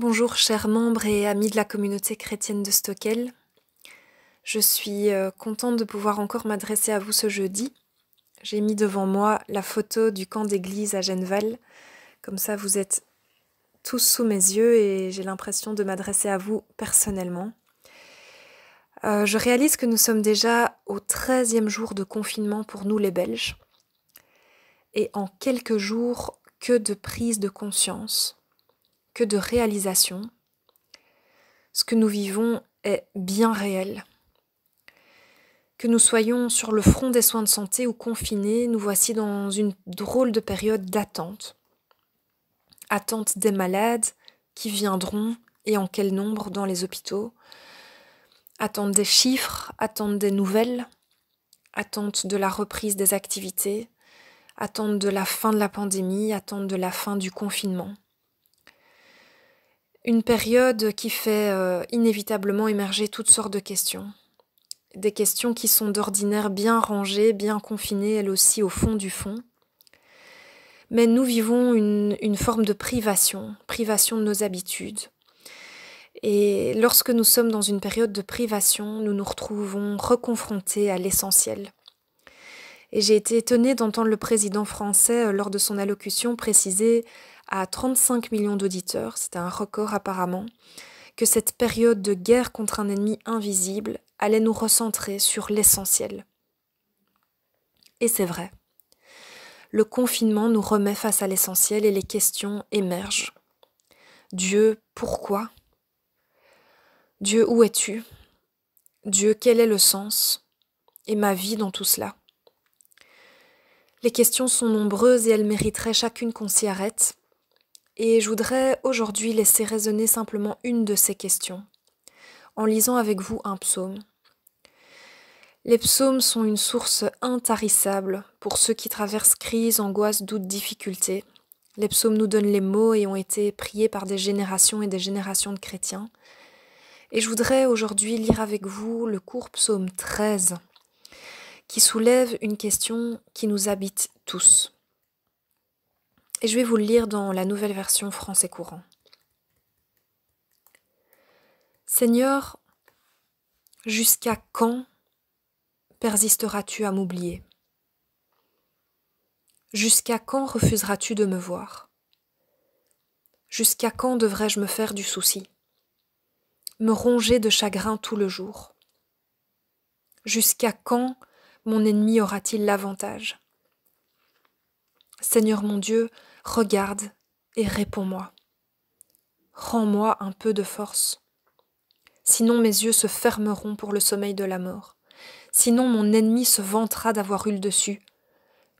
Bonjour chers membres et amis de la communauté chrétienne de Stockel. Je suis contente de pouvoir encore m'adresser à vous ce jeudi. J'ai mis devant moi la photo du camp d'église à Genneval. Comme ça, vous êtes tous sous mes yeux et j'ai l'impression de m'adresser à vous personnellement. Je réalise que nous sommes déjà au 13e jour de confinement pour nous les Belges. Et en quelques jours, que de prise de conscience, que de réalisation. Ce que nous vivons est bien réel. Que nous soyons sur le front des soins de santé ou confinés, nous voici dans une drôle de période d'attente. Attente des malades qui viendront et en quel nombre dans les hôpitaux. Attente des chiffres, attente des nouvelles, attente de la reprise des activités, attente de la fin de la pandémie, attente de la fin du confinement. Une période qui fait inévitablement émerger toutes sortes de questions. Des questions qui sont d'ordinaire bien rangées, bien confinées, elles aussi au fond du fond. Mais nous vivons une forme de privation de nos habitudes. Et lorsque nous sommes dans une période de privation, nous nous retrouvons reconfrontés à l'essentiel. Et j'ai été étonnée d'entendre le président français, lors de son allocution, préciser à 35 millions d'auditeurs, c'était un record apparemment, que cette période de guerre contre un ennemi invisible allait nous recentrer sur l'essentiel. Et c'est vrai. Le confinement nous remet face à l'essentiel et les questions émergent. Dieu, pourquoi ? Dieu, où es-tu ? Dieu, quel est le sens ? Et ma vie dans tout cela ? Les questions sont nombreuses et elles mériteraient chacune qu'on s'y arrête. Et je voudrais aujourd'hui laisser résonner simplement une de ces questions, en lisant avec vous un psaume. Les psaumes sont une source intarissable pour ceux qui traversent crise, angoisse, doute, difficultés. Les psaumes nous donnent les mots et ont été priés par des générations et des générations de chrétiens. Et je voudrais aujourd'hui lire avec vous le court psaume 13, qui soulève une question qui nous habite tous. Et je vais vous le lire dans la nouvelle version français courant. Seigneur, jusqu'à quand persisteras-tu à m'oublier ? Jusqu'à quand refuseras-tu de me voir ? Jusqu'à quand devrais-je me faire du souci ? Me ronger de chagrin tout le jour ? Jusqu'à quand mon ennemi aura-t-il l'avantage ? Seigneur mon Dieu, regarde et réponds-moi. Rends-moi un peu de force. Sinon mes yeux se fermeront pour le sommeil de la mort. Sinon mon ennemi se vantera d'avoir eu le dessus,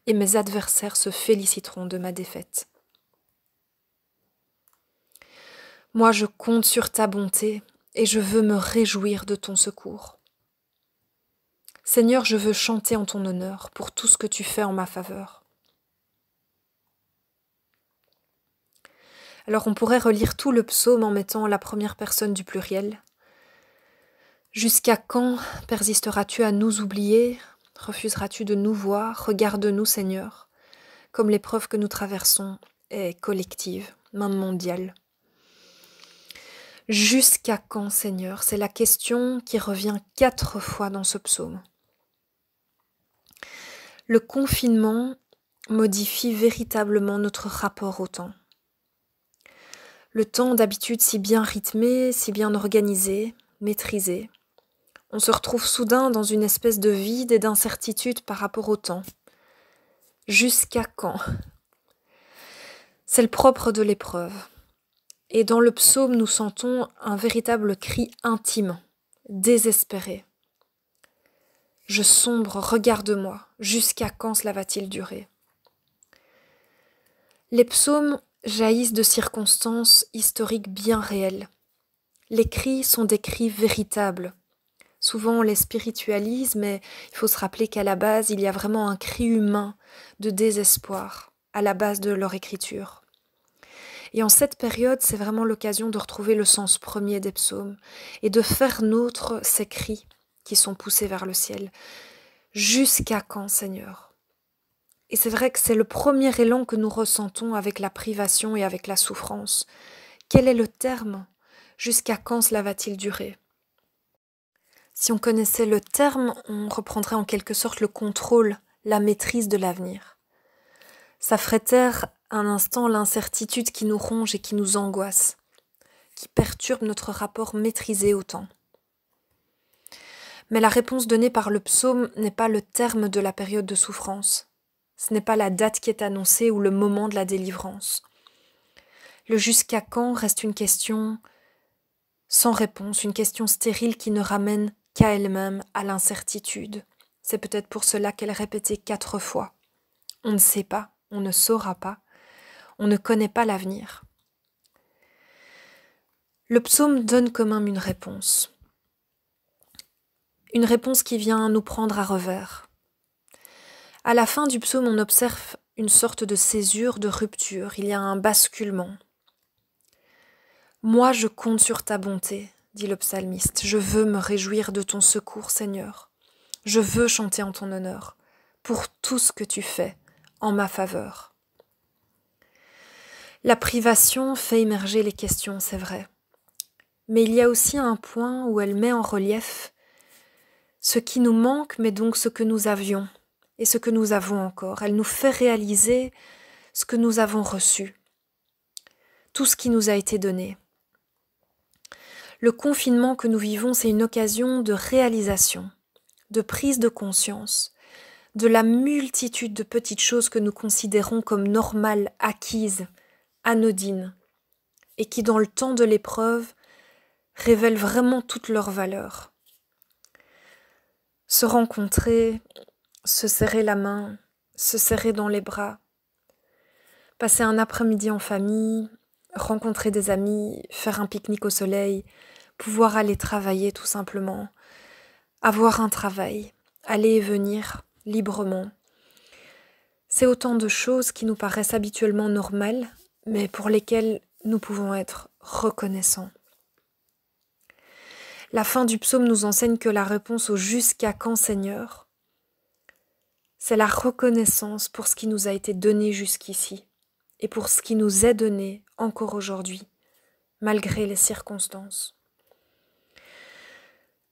et mes adversaires se féliciteront de ma défaite. Moi je compte sur ta bonté, et je veux me réjouir de ton secours. Seigneur, je veux chanter en ton honneur pour tout ce que tu fais en ma faveur. Alors on pourrait relire tout le psaume en mettant la première personne du pluriel. Jusqu'à quand persisteras-tu à nous oublier ? Refuseras-tu de nous voir ? Regarde-nous, Seigneur, comme l'épreuve que nous traversons est collective, même mondiale. Jusqu'à quand, Seigneur ? C'est la question qui revient 4 fois dans ce psaume. Le confinement modifie véritablement notre rapport au temps. Le temps d'habitude si bien rythmé, si bien organisé, maîtrisé, on se retrouve soudain dans une espèce de vide et d'incertitude par rapport au temps. Jusqu'à quand ? C'est le propre de l'épreuve. Et dans le psaume, nous sentons un véritable cri intime, désespéré. Je sombre, regarde-moi, jusqu'à quand cela va-t-il durer ? Les psaumes jaillissent de circonstances historiques bien réelles. Les cris sont des cris véritables. Souvent on les spiritualise, mais il faut se rappeler qu'à la base, il y a vraiment un cri humain de désespoir à la base de leur écriture. Et en cette période, c'est vraiment l'occasion de retrouver le sens premier des psaumes et de faire nôtre ces cris qui sont poussés vers le ciel. Jusqu'à quand, Seigneur ? Et c'est vrai que c'est le premier élan que nous ressentons avec la privation et avec la souffrance, Quel est le terme? Jusqu'à quand cela va-t-il durer? Si on connaissait le terme, on reprendrait en quelque sorte le contrôle, la maîtrise de l'avenir. Ça ferait taire un instant l'incertitude qui nous ronge et qui nous angoisse, qui perturbe notre rapport maîtrisé au temps. Mais la réponse donnée par le psaume n'est pas le terme de la période de souffrance. Ce n'est pas la date qui est annoncée ou le moment de la délivrance. Le jusqu'à quand reste une question sans réponse, une question stérile qui ne ramène qu'à elle-même, à l'incertitude. C'est peut-être pour cela qu'elle est répétée 4 fois. On ne sait pas, on ne saura pas, on ne connaît pas l'avenir. Le psaume donne quand même une réponse. Une réponse qui vient nous prendre à revers. À la fin du psaume, on observe une sorte de césure, de rupture. Il y a un basculement. « Moi, je compte sur ta bonté, » dit le psalmiste. « Je veux me réjouir de ton secours, Seigneur. Je veux chanter en ton honneur pour tout ce que tu fais en ma faveur. » La privation fait émerger les questions, c'est vrai. Mais il y a aussi un point où elle met en relief ce qui nous manque, mais donc ce que nous avions et ce que nous avons encore. Elle nous fait réaliser ce que nous avons reçu, tout ce qui nous a été donné. Le confinement que nous vivons, c'est une occasion de réalisation, de prise de conscience, de la multitude de petites choses que nous considérons comme normales, acquises, anodines, et qui dans le temps de l'épreuve révèlent vraiment toute leur valeur. Se rencontrer, se serrer la main, se serrer dans les bras, passer un après-midi en famille, rencontrer des amis, faire un pique-nique au soleil, pouvoir aller travailler tout simplement, avoir un travail, aller et venir librement. C'est autant de choses qui nous paraissent habituellement normales, mais pour lesquelles nous pouvons être reconnaissants. La fin du psaume nous enseigne que la réponse au « jusqu'à quand, Seigneur ?» c'est la reconnaissance pour ce qui nous a été donné jusqu'ici et pour ce qui nous est donné encore aujourd'hui, malgré les circonstances.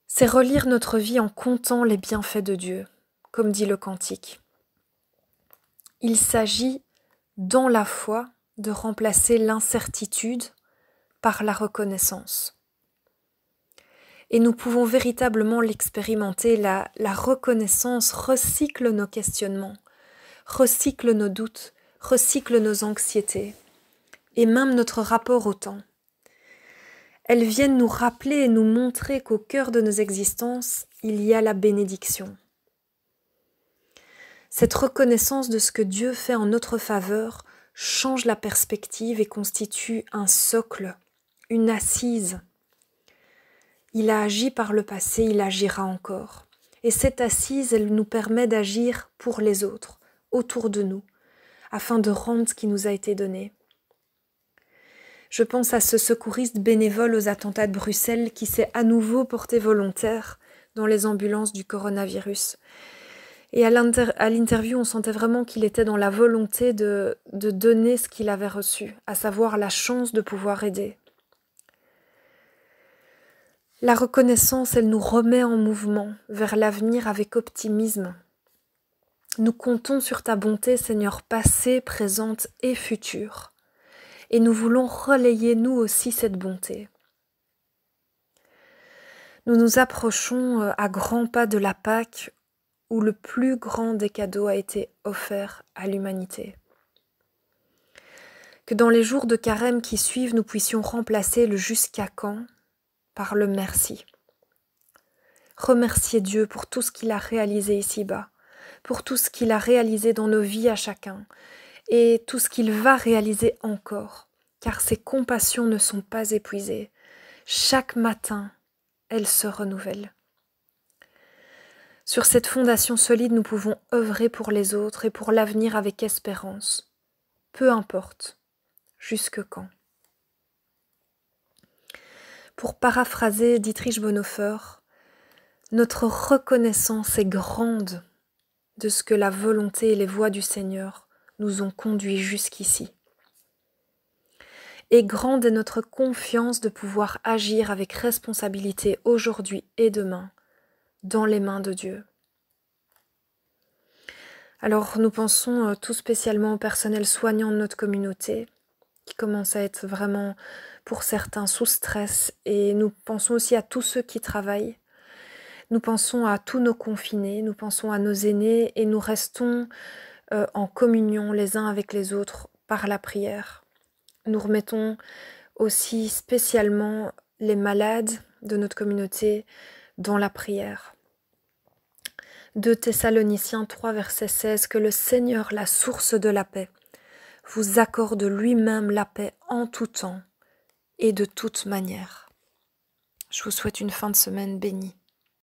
C'est relire notre vie en comptant les bienfaits de Dieu, comme dit le cantique. Il s'agit, dans la foi, de remplacer l'incertitude par la reconnaissance. Et nous pouvons véritablement l'expérimenter, la reconnaissance recycle nos questionnements, recycle nos doutes, recycle nos anxiétés, et même notre rapport au temps. Elles viennent nous rappeler et nous montrer qu'au cœur de nos existences, il y a la bénédiction. Cette reconnaissance de ce que Dieu fait en notre faveur change la perspective et constitue un socle, une assise. Il a agi par le passé, il agira encore. Et cette assise, elle nous permet d'agir pour les autres, autour de nous, afin de rendre ce qui nous a été donné. Je pense à ce secouriste bénévole aux attentats de Bruxelles qui s'est à nouveau porté volontaire dans les ambulances du coronavirus. Et à l'interview, on sentait vraiment qu'il était dans la volonté de donner ce qu'il avait reçu, à savoir la chance de pouvoir aider. La reconnaissance, elle nous remet en mouvement vers l'avenir avec optimisme. Nous comptons sur ta bonté, Seigneur, passée, présente et future. Et nous voulons relayer nous aussi cette bonté. Nous nous approchons à grands pas de la Pâque où le plus grand des cadeaux a été offert à l'humanité. Que dans les jours de carême qui suivent, nous puissions remplacer le jusqu'à quand par le merci. Remercier Dieu pour tout ce qu'il a réalisé ici-bas, pour tout ce qu'il a réalisé dans nos vies à chacun, et tout ce qu'il va réaliser encore, car ses compassions ne sont pas épuisées. Chaque matin, elles se renouvellent. Sur cette fondation solide, nous pouvons œuvrer pour les autres et pour l'avenir avec espérance. Peu importe, jusque quand. Pour paraphraser Dietrich Bonhoeffer, notre reconnaissance est grande de ce que la volonté et les voies du Seigneur nous ont conduits jusqu'ici. Et grande est notre confiance de pouvoir agir avec responsabilité aujourd'hui et demain, dans les mains de Dieu. Alors nous pensons tout spécialement au personnel soignant de notre communauté, qui commence à être vraiment, pour certains, sous stress. Et nous pensons aussi à tous ceux qui travaillent. Nous pensons à tous nos confinés, nous pensons à nos aînés et nous restons en communion les uns avec les autres par la prière. Nous remettons aussi spécialement les malades de notre communauté dans la prière. 2 Thessaloniciens 3, verset 16, que le Seigneur, la source de la paix, vous accorde lui-même la paix en tout temps et de toute manière. Je vous souhaite une fin de semaine bénie.